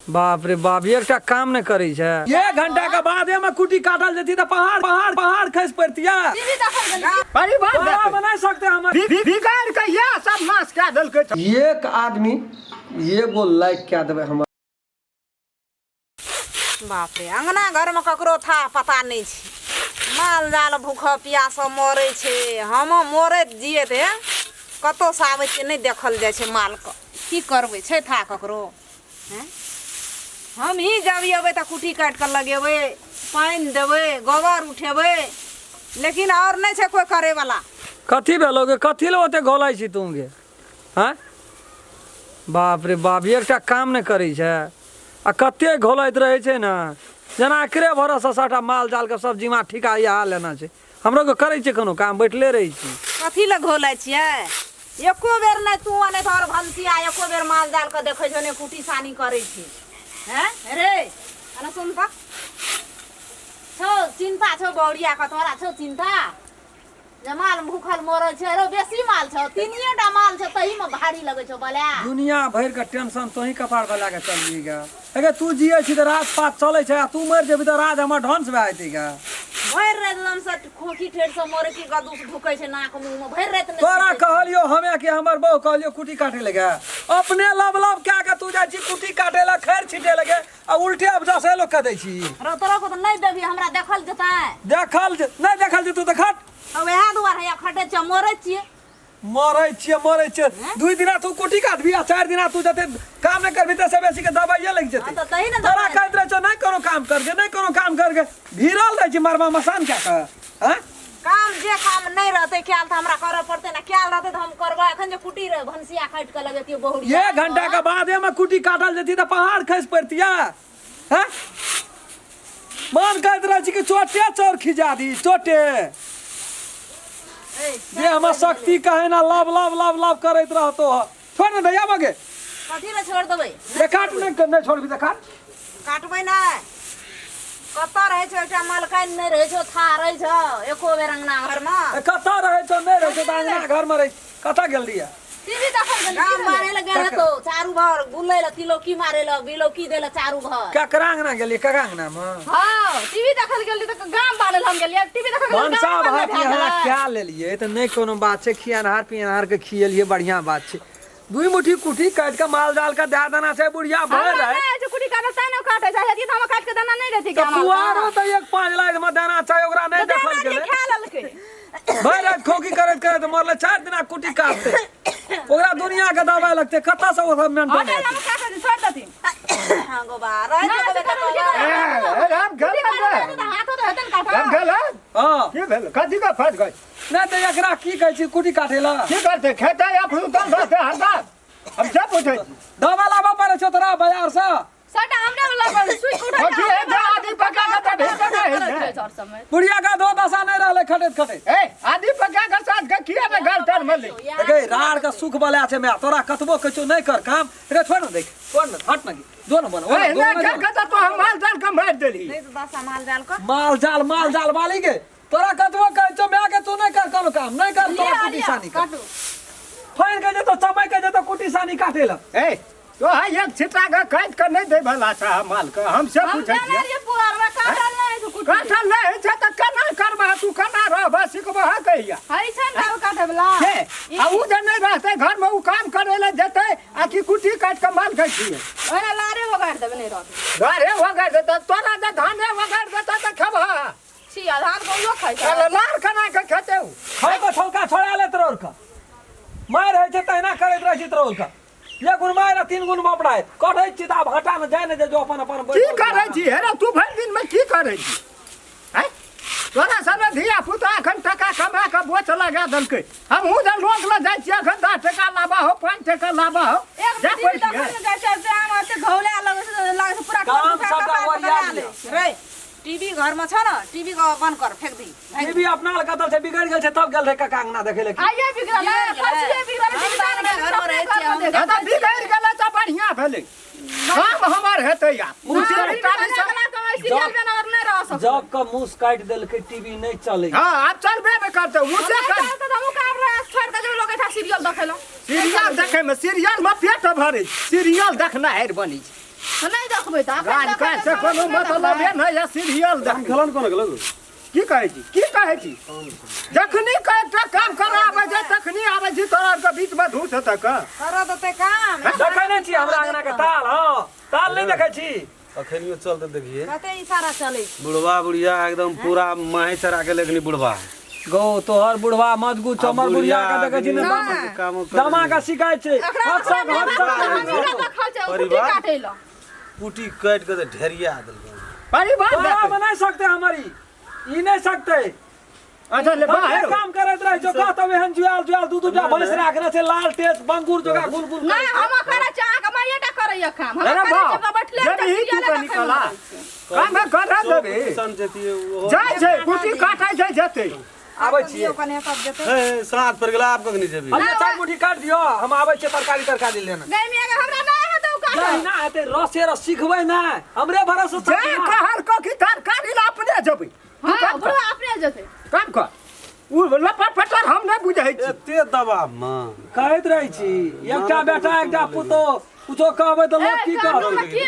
बाप रे बाप एकटा काम नहीं करी छे। एक घंटा के बाद में कुटी काटल जेती त पहाड़ पहाड़ पहाड़ खस पड़तिया। बना सकते हम बिगाड़ के ये सब नाश कर दल के। एक आदमी एगो लाइक क्या देबे हम। बाप रे अंगना घर में ककरो था पता नहीं छी। माल जाल भूख प्यास मरे छे। हम मरे जिए थे कतो से आवे छे नहीं देखल जाय छे माल के। की करबे छे था ककरो हैं। हम ही जब अबे त कुटी काट कर लगेबे पानी देबे गोबर उठेबे लेकिन और नहीं छे कोई करे वाला। कथी भेलोगे कथी ले ओते घोलाई छी तुमगे हैं। बाप रे बाप एकटा काम नहीं करी छे आ कते घोलैत रहे छे ना जना एकरे भरोसा साटा माल जाल के सब्जी में ठिका या लेना छे। हमरो के करे छे कोनो काम बैठले रही छी। कथी ले घोलाई छिए एको बेर नहीं तू ने तोर भंसिया एको बेर माल जाल के देखे छे ने कुटी सानी करे छी हैं रे अना सुन त छौ चिंता छौ बौड़िया का तोरा छौ चिंता जमाल भूखल मरे छे रो बेसी माल छौ तीनिएटा माल छौ तही में भारी लगे छौ बला। दुनिया भर के टेंशन तोही कपार पर लागे चलिएगा। अगर तू जिए छी त रात पात चले छे तू मर जेबी त रात हमर ढंस भए जइतेगा। भर रात लम से खोखी ठेर से मरे की गदूस ढुकै छे नाक मुंह में भर रात। तोरा कहलियो हमे कि हमर बहू कहलियो कुटी काटे लगे अपने लब लब क्या के तू जाय छी कुटी काटे ला खैर छिटे लगे आ उल्टे अब जसे लोग कह दै छी। रो तोरा को त नहीं देबी हमरा देखल जता देखल नहीं देखल जे तू त खट अब यहां दुआर है खटे छ मरे छिए मरे छिए 2 दिन तू कुटी काट भी 4 दिन तू जते काम नहीं करबी त से बेसी के दवाइए लग जते। त तही न तोरा कहत रह छ नहीं करो काम करके नहीं करो काम करके भीरल रह छी मरवा मसान क्या का हैं। काम जे काम नहीं रहते ख्याल त हमरा करे पड़ते ना ख्याल रहते त हम करबा एखन जे कुटी रे भंसिया काट के लगेतियो बहुड़िया। 1 घंटा के बाद में कुटी काटल जेती त पहाड़ खस पड़तिया हैं। मन कहत रह छी कि चोटे चोर खिजा दी चोटे ये हम शक्ति कहे ना लब लब लब लब करत रहतो छोड़ न दैया मगे कथी रे छोड़ देबै ये काट नहीं छोड़बी त काट काटबै ना कत्ता रहे छ एकटा मालकाइन नहीं रहे छ था रहे छ एको बेर अंगना घर में कथा रहे छ नहीं रहे छ त अंगना घर में रहे कथा गेल दिया टीवी देखल गन गाम मारे ल गेल तो चारू भर बुलै ल तिलोकी मारे ल बिलोकी देला चारू भर ककरा अंगना गेली ककरा अंगना में। हां टीवी देखल गेल त गाम बाले हम गेलिए टीवी देखल मन साहब हाथ यहाँ क्या ले लिए त नहीं कोनो बात छे खियानहार पियनहार के खियलिए बढ़िया बात छे। 2 मुट्ठी कुटी काट के माल जाल का दे देना छे बुढ़िया भर है जो कुटी काटे तै न काटे चाहे कि हम काट के देना नहीं रहती के पुआरो त 1-5 लाख में देना चाहे ओकरा नहीं देखल गेले खा ललके भर रात खोकी करत करत मरले 4 दिन कुटी काटते ओकरा दुनिया के दवाई लगते कत्ता से ओकरा मेंटेन अरे हम काटे छोड़ दती हां गोबा रहे ए राम गल हाथ तो हतन काटा राम गल हां के भेल कथी का फट गई नहीं तो एकरा की कहै छी कुटी काटेला की करते खेते या फुटल रहते हरदा हम सब पूछे दवा लाबा पड़े छ तोरा बाजार से सटा हमने वाला सुई उठा ओठी है जा आदि पका के भेज दे बुढ़िया का दो दशा नहीं रहले खटेत खटेत ए आदि पका के साथ के किया में घर तर मले गे राड़ का सुख बला छे मैं तोरा कतबो कचो नहीं कर काम रे छोड़ न देख छोड़ न हट न दोनों बनो ए ना कर तो हम माल जाल के मार देली नहीं तो दस माल जाल को माल जाल वाली के तोरा कतबो कचो मैं के तू नहीं कर कोनो काम नहीं कर तोरा कुटी सानी काटू फाइन के जे तो समय के जे तो कुटी सानी काटेला ए तो हां एक छिटा का काट कर नहीं दे भला सा माल का हम सब पूछे हम ये पुआर में काटल नहीं तो कुटी काटल नहीं छ त कना करबा तू कना रह बस को बहा कहिया हई छन ना काटे वाला के आ उ जे नहीं रहते घर में उ काम करे ले देते आ की कुटी काट के माल खाई छी ओने लारे वगाड़ देबे नहीं रहते घरे वगाड़ देता तोरा जे धाने वगाड़ देता त खबा छी आधार को लो खाई चल लार कना के खेते खाए को छौका छोड़ा ले तोर का मार है छ तैना करत रह छी तोर का ये गुण मार 3 गुण बपड़ाए कठै छी त हटा न जाय न जे जो अपन की करे छी हेरा तू भर दिन में की करे छी हैं तोरा सब धिया पुता अखन टका कमा के बोझ लगा दलके हम हूं जे लोग ल जाय छी अखन 10 टका लाबा हो 5 टका लाबा हो एक दिन तक न जाय चलते हम आते घौले लगे पूरा काम सबटा वरिया रे टीवी घर में छ न टीवी को बंद कर फेंक दी टीवी अपना कतल से बिगड़ गेल छै तब गेल रे काका अंगना देखे ले आइए बिगड़ल फसिए बिगड़ल घर में रहे छी दादा बिगड़ गेला त बढ़िया भेले काम हमर हेतै या मुझे काली सकला कमाई सीरियल में नगर नहीं रह सकते जब का मुंह काट देल के टीवी नहीं चले हां आप चलबे न करते मुझे कर तो हम काम रहा छोड़ के जो लोग था सीरियल देखेला सीरियल देखे में सीरियल में पेट भरे सीरियल देखना है बनी नहीं देखो देखबै त राज का से कोनो मतलब है ना या सीरियल काम देख खेलन कोन गेलो की कहै छी जखनी कएटा काम कराबै छै तखनी आबै छी तोरा के बीच में धूस हेतै का करो देते काम देखै नहीं छी हमरा अंगना के ताल हां ताल नहीं देखै छी अखनियो चलते देखिए कते इशारा चलै छै बुढ़वा बुढ़िया एकदम पूरा माहे चरा के लेखनी बुढ़वा गो तोहर बुढ़वा मजगू चमर बुढ़िया का देखै छी ना दामा का शिकाय छै हट सब परिवार काटै ल कुटी काट के ढेरिया देलकै परिवार बाबा देख बना सकते हमारी ई नहीं सकते अच्छा ले बाहर काम करत रह जो कहत एहन जुआल दूध भैंस राखने छै लाल तेज बंगूर जोगा गुलगुल नहीं हम करे चाह के मायेटा करैया काम हम अरे करे बाप जब बैठले जब ही तू का निकला काम कर देबे सन जेती ओहो जाय छै कुटी काटै छै जेते आबै छी कने सब जेते ए साथ पर गेला आप कखनी जेबी हम चार मुट्ठी काट दियो हम आबै छी तरकारी लेना गैमिया के हमरा नहीं हेतौ काट नहीं ना एते रसे रस सीखबै ना हमरे भरोसे जे कहर को की तरकारी ला अपने जेबै हां बुढ़वा अपने जते काम कर उ लपट पटर हम नहीं बुझै छी एते दबाव में कहैत रहै छी एकटा बेटा एकटा पुतो कुछो कहबै त लोग की कहत की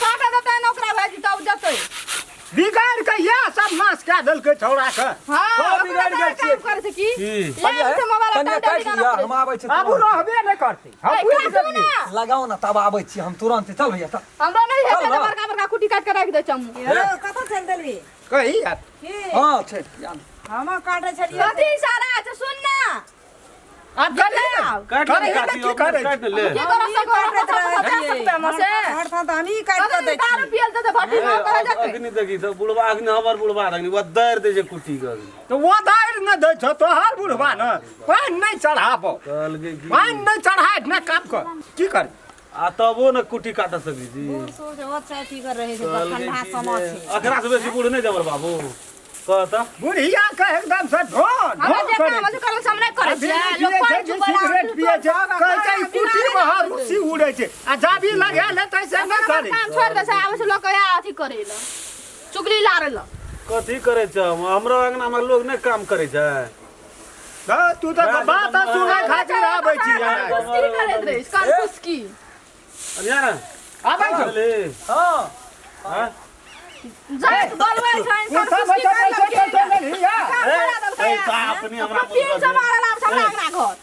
काटा देतै न ओकरा भाजी तब जते बिगाड़ के या सब नाश कऽ देलकै छौड़ा के हां बिगाड़ गेल छियै। काम करे छै की की ले से मोबाइल कनिया काट लिया हम आबै छी आबू रहबे नहीं करते हम बुझ गेलियै लगाओ ना तब आबै छी हम तुरंत चल भैया चल हमरा नहीं हेतै चल त न। बड़का बड़का कुटी काट के राख दे चम्मू हेलो कतौ चल देली कही यार की हां छै याद हम काटे छलिए कथी इशारा छै सुन ना आप गले काट करे ले काटी की करे काट ले की कर सकते सकते मसे हरता त हमी काट के दै दारू पियल त भट्टी में करे जते अग्नि देखी तो बुढ़वा अग्नि हमर बुढ़वा अग्नि वो दर दे जे कुटी के तो वो दायर न दे छ तोहार बुढ़वा न पानी नहीं चढ़ाबो कल के की पानी नहीं चढ़ाए न काम कर की कर आ तबो न कुटी काट सकी जी सोच वो चाय पी कर रहे थे ठंडा समय छै अखरा से बेसी बूढ़ नहीं जबर बाबू कहता बुढ़िया का एकदम से ढोन हमरा ढोन जे करे काम है करे सामने करे अभी छै पिए लोग छै जे सिगरेट पिए छै कह के कुटी बाहर रुसी उड़े छै आ जाबी लगा ले तैसे न करे काम छोड़ दे छै आबै छै लोग कहे अथी करे ल चुगली लारे ल कथी करे छ हमरा अंगना में लोग नहीं काम करे छै तू तो बात सुने खातिर आबै छी कुश्ती करैत रही कान कुश्ती अनिया ना आबै छ ले हां हां जात बोलबै छै तू कान सब कुश्ती कर पैसा पैसा लिया पैसा अपने हमरा तीन सौ मारल आब हमरा घर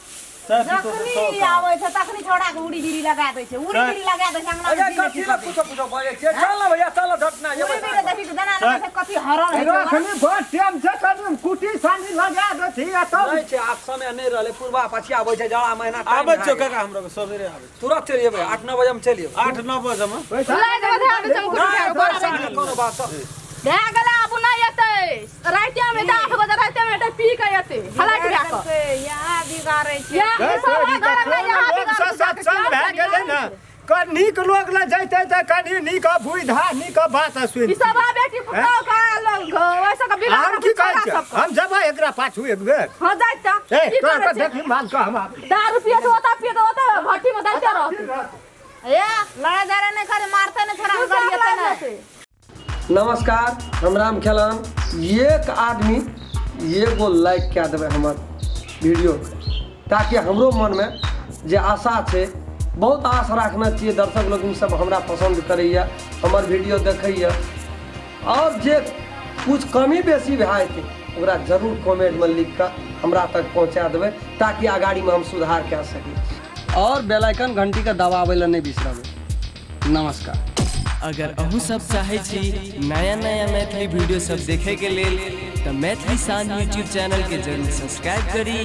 जखनी आबै छै तखनी छोड़ा के उड़ी गिरी लगा दै छै उड़ी गिरी लगा दै छै अंगना अरे में कथी ला कुछो भए छै चल ना भैया चल झटना ये उड़ी गिरी देखि के दना से कथी हरण है एखनी बहुत टाइम से कदम कुटी सानी लगा देथी आ तब नहीं छै आप समय नहीं रहले पूर्वा पछिया आबै छै जाड़ा महीना आबै छ काका हमरा के सबेरे आबै तुरंत चलिए भाई 8-9 बजे हम चलिए 8-9 बजे में पैसा लाई के बधा के चम कुश्ती कोनो बात भए गेलै आब नहीं एतै राति में 8 बजे राति में एतै पी के एतै हलाक भए के यहाँ बिगाड़े छै या सब घर में यहाँ बिगाड़ सत्संग भए गेलै न नीक लोग ल जैते त कनी नीक बुझा नीक बात सुनि ई सब बेटी पुतौ का लोग वैसे का बिगाड़ हम की कहै छै हम जेबै एकरा पाछू एक बेर हां जाइत त ए की तोरा करे के छै देखी मान का हम दारू पिए तो होता भट्टी में दैते रहते ए लड़ाई झगड़ा नहीं करे मारते नहीं छोड़ा गरियते नहीं नमस्कार हम राम खेलान एक आदमी एगो लाइक क्या देवे हमर वीडियो ताकि हमरो मन में जे आशा छै बहुत आश रखना चाहिए दर्शक लोग सब हमरा पसंद करैया हमर वीडियो देखैया और जे कुछ कमी बेसी भए जेतै ओकरा जरूर कमेंट में लिख कऽ हमरा तक पहुँचा देबै ताकि आगाड़ी में हम सुधार कए सकी और बेल आइकन घंटी के दबाबै लए नहीं बिसरबै नमस्कार। अगर अहू सब चाहे छी नया नया मैथिली वीडियो सब देखे के लेल तो मैथिली शान यूट्यूब चैनल के जरूर सब्सक्राइब करी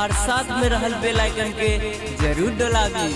और साथ में रहल बेल आइकन के जरूर दबावी।